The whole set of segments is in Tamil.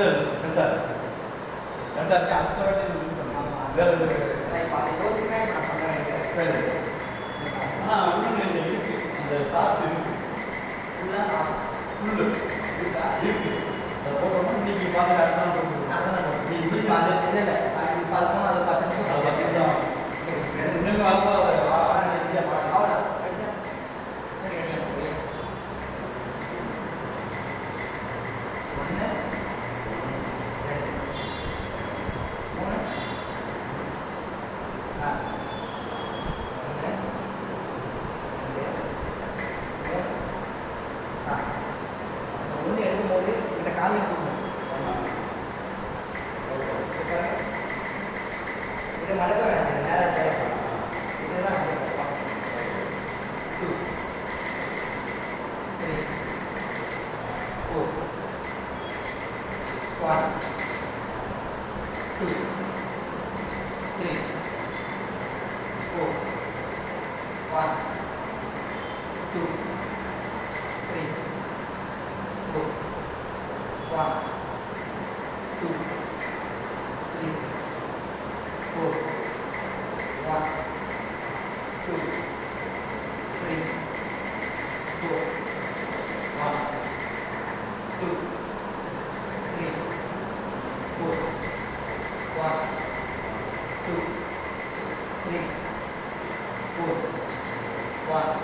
கரெக்டாக இருக்கு அடுத்த வாட்டி இது பண்ணலாம் வேறு இப்போ அதை யோசிச்சு தான் நான் பண்ண நினைக்கிறேன். சரி ஆனால் இன்னொன்று இருக்குது அந்த சாஸ் இருக்குது ஃபுல்லாக ஃபுல்லு இருக்கா? இருக்குது அதை போட்டோம்னா நீங்கள் பார்த்து அடுத்த போட்டுருக்கோம் அதான் நீ இப்போ இப்படி அது இல்லை அது பார்த்தோம்னா அது 10 நிமிஷம் அதை பற்றி தான் இன்னும் அப்போ அதை மாட்டோம் அவ்வளோ படிச்சா சரி ரெடியாக போய் 1 2 3 ஒன்று எடுக்கும்போது இந்த காலையும் தூக்கணும். இதை மடக்க வேண்டாம் நேரம் தேவைப்படும். இதுதான் 2 3 4 1 2 3 4 1 2 3 4 1 2 3 4 1 2 3 4 1 2 3 4 1 2 3 4 1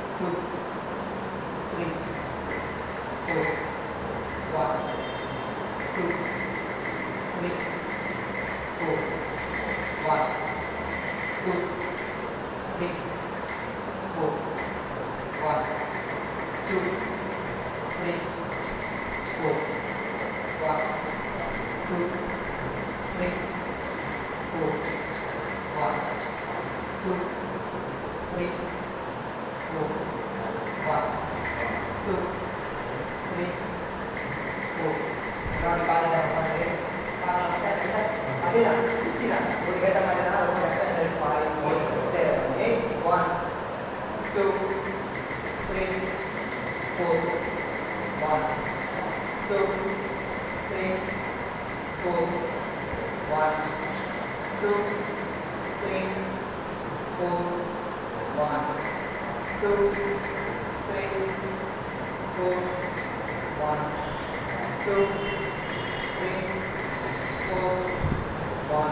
2 3 4 1 2 3 4 1 2 3 4 1 2 3 4 1 2 3 4 1 2 3 4 1 2 3 4 நாடி பாருங்க பாருங்க அதேதான் ஈஸிதான் ஒரு கேட்ட மாதிரி தான் ரொம்ப கஷ்டம் 5 6 7 8 1 2 3 4 1 2 3 4 1 2 3 4 1 2 3 4 1 2 3 4 1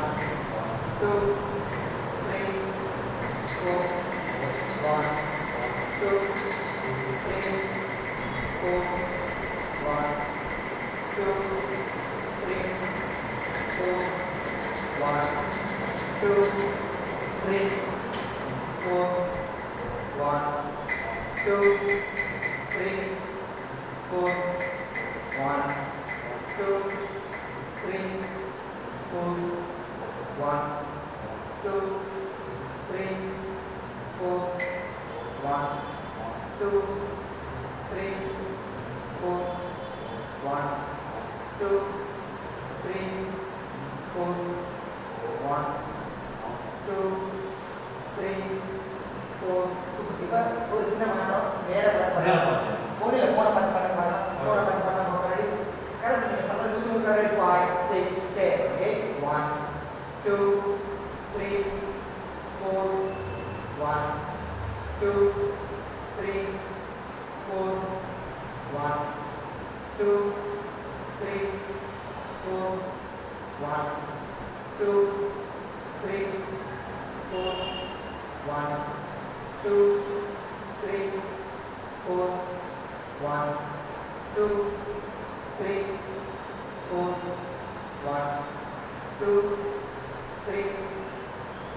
2 3 4 1 2 3 4 1 2 3 4 1 2 3 4 1 2 3 4 1 2 3 4 1 2 3 4 1 2 3 4 1 2 3 4 1 2 3 4 இப்போ ஒரு சின்ன மாற்றம் வேற ஃபோனில் ஃபோனை பார்த்து பண்ண ஃபோனை பார்த்து பண்ண முன்னாடி கரெக்ட் நீங்கள் பண்ணுறது கரெக்ட் 5 6 7 8 1 2 3 4 1 2 3 4 1 2 3 4 1 2 3 4 1 2 3 4 1 2 3 4 1 2 3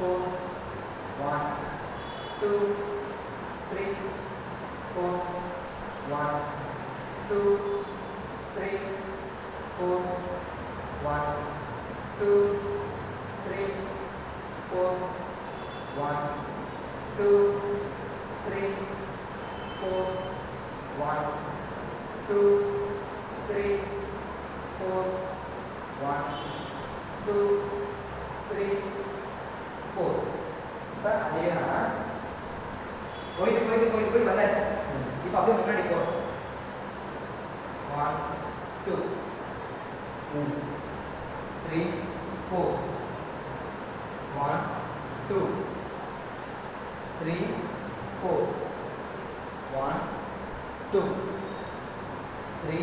4 1 2 3 4 1 2 3 4 1 2 3 4 1 2 3 4 1 2 3 4 1 2 3 4 இப்போ அதே தான் போயிட்டு வந்தாச்சு. இப்போ அப்படியே முன்னாடி போகிறோம் 1 2 3 4 1 2 3 4 1 2 3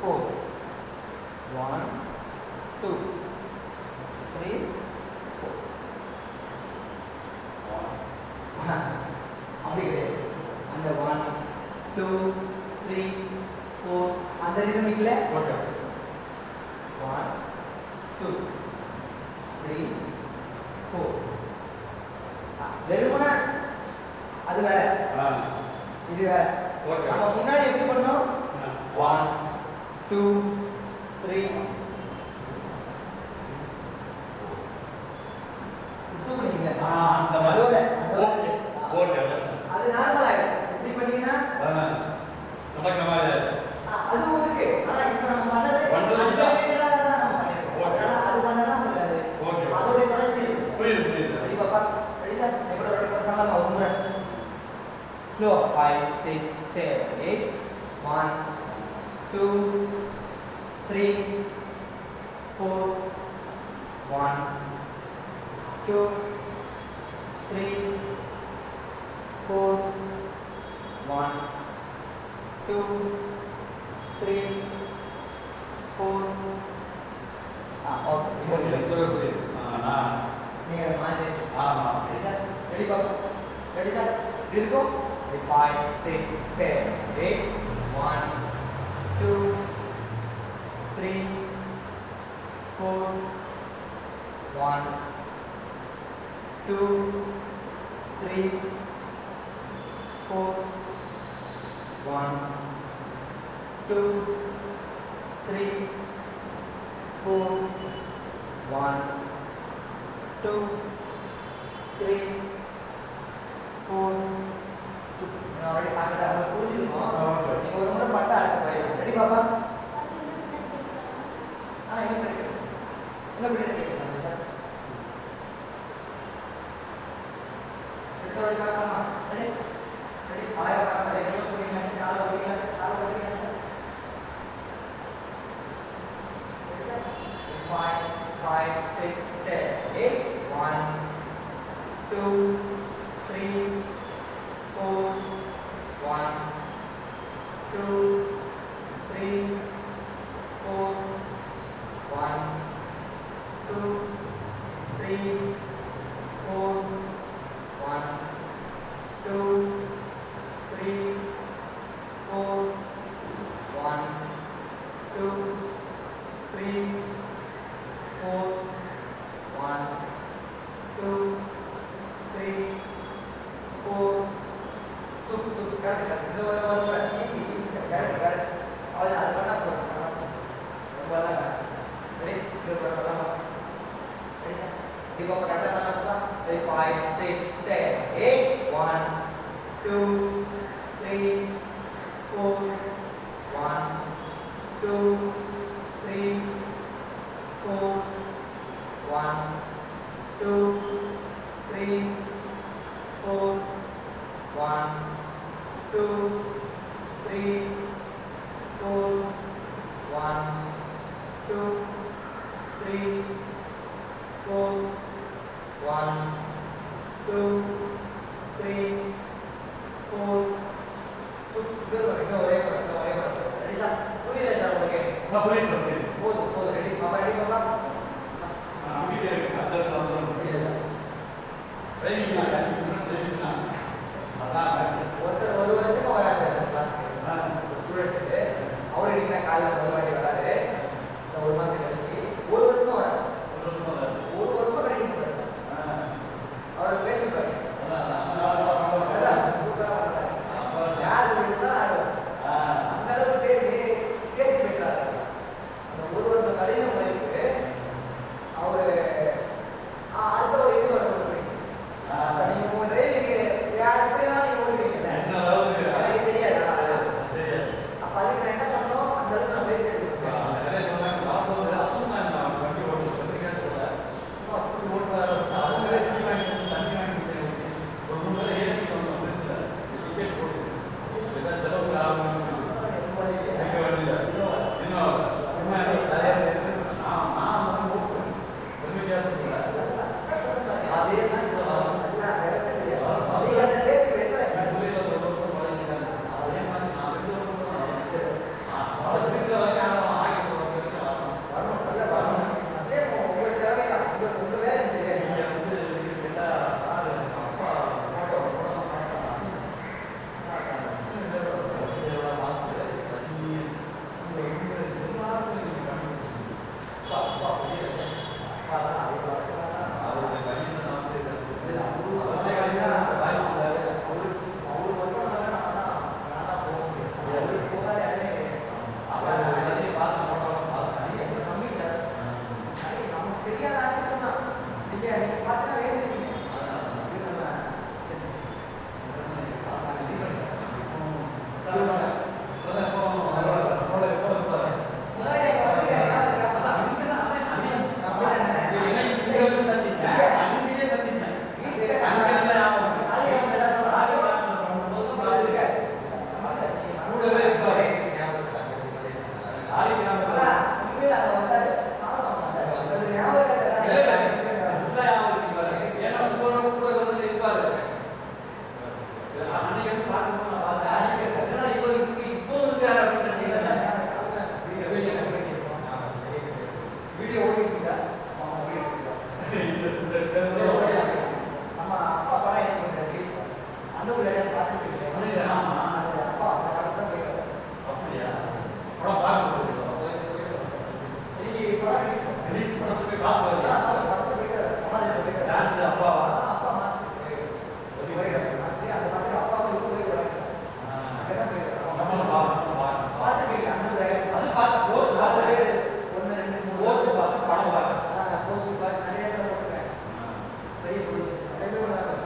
4 1 2 3 4 அப்படி கிடையாது அந்த 1 2 3 4 அந்த ரிதமிக்ல ஓகே 1 2 3 4 வெறுமனே அது வேற இது வேற ஓகே நம்ம முன்னாடி எப்படி பண்ணோம் 1 2 3 இது பண்ணீங்க அந்த மாதிரி அதோட ஓகே ஓகே அது நார்மல் ஆயிடும் இப்படி பண்ணீங்கன்னா நடக்கிற மாதிரி அது ஓகே ஆனா இப்போ நம்ம பண்ணது பண்றது அந்த தான். related ஆ தான் நம்ம பண்ணிருக்கோம் ஓகே. அதனால அது பண்ணனா முடியாது ஓகே. அதோட தொடர்ச்சி புரியுது புரியுது ரெடி பாப்பா ரெடி சார் இப்போ ரெடி பண்ணலாம் ஒரு முறை ஸ்லோ 5 6 7 8 1 2 3 4 1 2 3 4 1 2 3 4 ஓகே ஓகே சொல்ல புரியுது நான் நீங்க மாதிரி ஆமா ரெடி சார் ரெடி பாப்பா ரெடி சார் இருக்கோ 5 6 7 8 1 2 3 4 1 2 3 4 1 2 3 4 1 2 3 4 நான் ஆல்ரெடி பார்த்துட்டேன் அதை புரிஞ்சுக்கணும் நீங்கள் ஒரு முறை பட்டா அடுத்து போயிடும் ரெடி பாப்பா என்ன பண்ணிக்கிறேன் சார் ரெடி பார்க்கலாமா ரெடி ரெடி அழகாக பார்க்கலாம் எவ்வளோ சொல்லிங்க காலை ஓடிங்க காலை ஓடிங்க சார் 5 5 6 7 8 1 2 3 4 1 2 3 4 1 2 3 4 1 2 3 4 1 2 3 4 1 2 3 4 கரெக்ட் இந்த ஒரு ஈஸி கரெக்ட் அது அது பண்ணா போதும் ரொம்ப ரெடி இது பண்ணலாமா ரெடி சார் இப்போ கரெக்டாக பண்ணலாமா 5 6 7 8 1 2 3 4 1 2 3 4 1 2 3 4 1 2 3 4 1 2 3 4 1 2 3 4 ரெடி சார் புரியுதா சார் உங்களுக்கு புரியுது புரியுது போதும் போதும் ரெடி பாப்பா ரெடி பாப்பா அமைதியாக இருக்கு அந்த ஒருத்தர் ஒரு வருஷமா வராது கிளாஸ்க்கு ஸ்டூடெண்ட்டு அவர் இன்னைக்கு காலையில் முதல் வாட்டி வராது ஒரு மாதம் கழிச்சு ஒரு வருஷமா வராது ஒரு வருஷமா கிடைக்க போறாரு அவர் பேச்சு பாருங்க யார் இருந்தாலும் ஆடுவார் அந்த அளவுக்கு தேர்ச்சி பெற்றாரு அந்த ஒரு வருஷம் கடின உழைப்பு அவர் பார்க்கும்போது நான் பார்த்தேன். ஏன்னா இப்போ இருக்காரு அப்படின்னு நினைக்கிறேன். வீடியோ ஓடிட்டு இருக்கா? நம்ம அப்பா படம் எனக்கு ரிலீஸ் அந்த ஒரு இடம் பார்த்துட்டு இருக்கேன். ஆமா. அது அப்பா அந்த படத்தை போயிட்டு அப்படியா? படம் பார்க்க போகிறோம். இன்னைக்கு படம் ரிலீஸ் படத்தை போய் பார்க்க படத்தை போயிட்டு படம் போயிட்டு டான்ஸ் அப்பாவா? அப்பா மாஸ்டர் மாஸ்டர் அந்த படத்தில் அப்பா போய் போயிட்டு அங்கதான் போயிட்டு நம்மளும் பார்க்கணும். பார்த்துட்டு அந்த ஒரு இடம் அது பார்த்து போஸ்ட் பார்த்து 1 2 3 போஸ்ட் பார்த்து படம் பார்க்க. போஸ்ட் பார்த்து நிறைய இடத்துல போட்டுருக்கேன். பெரிய போலீஸ் நிறைய பேர் வந்தாங்க.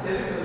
செதுக்குறது